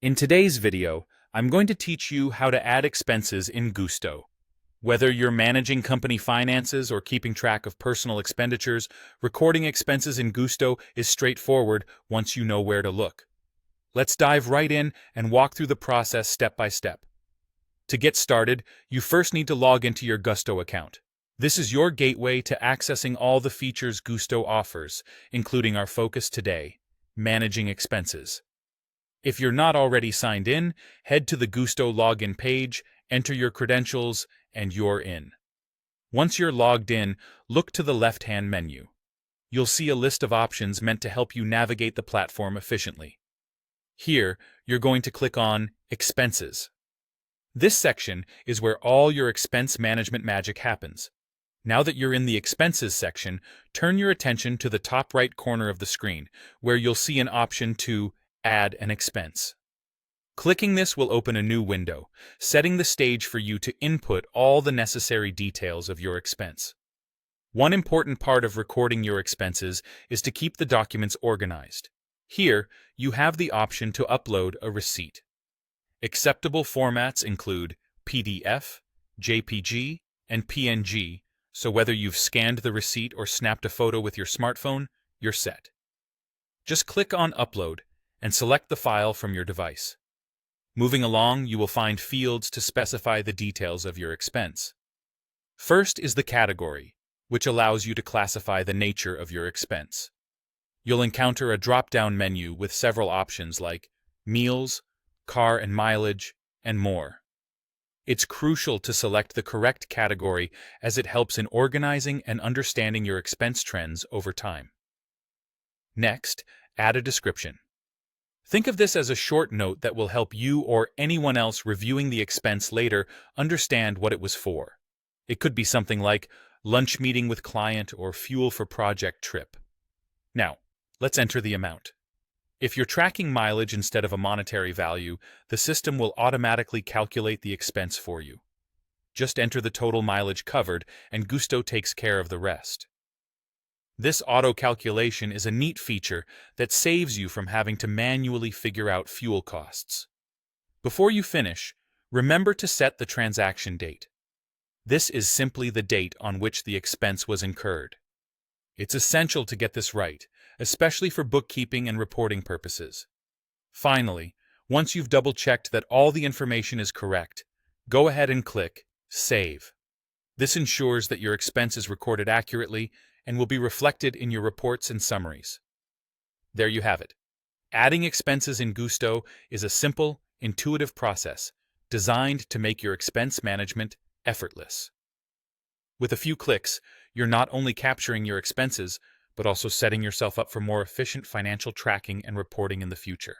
In today's video, I'm going to teach you how to add expenses in Gusto. Whether you're managing company finances or keeping track of personal expenditures, recording expenses in Gusto is straightforward once you know where to look. Let's dive right in and walk through the process step by step. To get started, you first need to log into your Gusto account. This is your gateway to accessing all the features Gusto offers, including our focus today, managing expenses. If you're not already signed in, head to the Gusto login page, enter your credentials, and you're in. Once you're logged in, look to the left-hand menu. You'll see a list of options meant to help you navigate the platform efficiently. Here, you're going to click on Expenses. This section is where all your expense management magic happens. Now that you're in the Expenses section, turn your attention to the top right corner of the screen, where you'll see an option to Add an expense. Clicking this will open a new window, setting the stage for you to input all the necessary details of your expense. One important part of recording your expenses is to keep the documents organized. Here, you have the option to upload a receipt. Acceptable formats include PDF, JPG, and PNG, so whether you've scanned the receipt or snapped a photo with your smartphone, you're set. Just click on Upload and select the file from your device. Moving along, you will find fields to specify the details of your expense. First is the category, which allows you to classify the nature of your expense. You'll encounter a drop-down menu with several options like meals, car and mileage, and more. It's crucial to select the correct category as it helps in organizing and understanding your expense trends over time. Next, add a description. Think of this as a short note that will help you or anyone else reviewing the expense later understand what it was for. It could be something like lunch meeting with client or fuel for project trip. Now, let's enter the amount. If you're tracking mileage instead of a monetary value, the system will automatically calculate the expense for you. Just enter the total mileage covered, and Gusto takes care of the rest. This auto-calculation is a neat feature that saves you from having to manually figure out fuel costs. Before you finish, remember to set the transaction date. This is simply the date on which the expense was incurred. It's essential to get this right, especially for bookkeeping and reporting purposes. Finally, once you've double-checked that all the information is correct, go ahead and click Save. This ensures that your expense is recorded accurately and will be reflected in your reports and summaries. There you have it. Adding expenses in Gusto is a simple, intuitive process designed to make your expense management effortless. With a few clicks, you're not only capturing your expenses, but also setting yourself up for more efficient financial tracking and reporting in the future.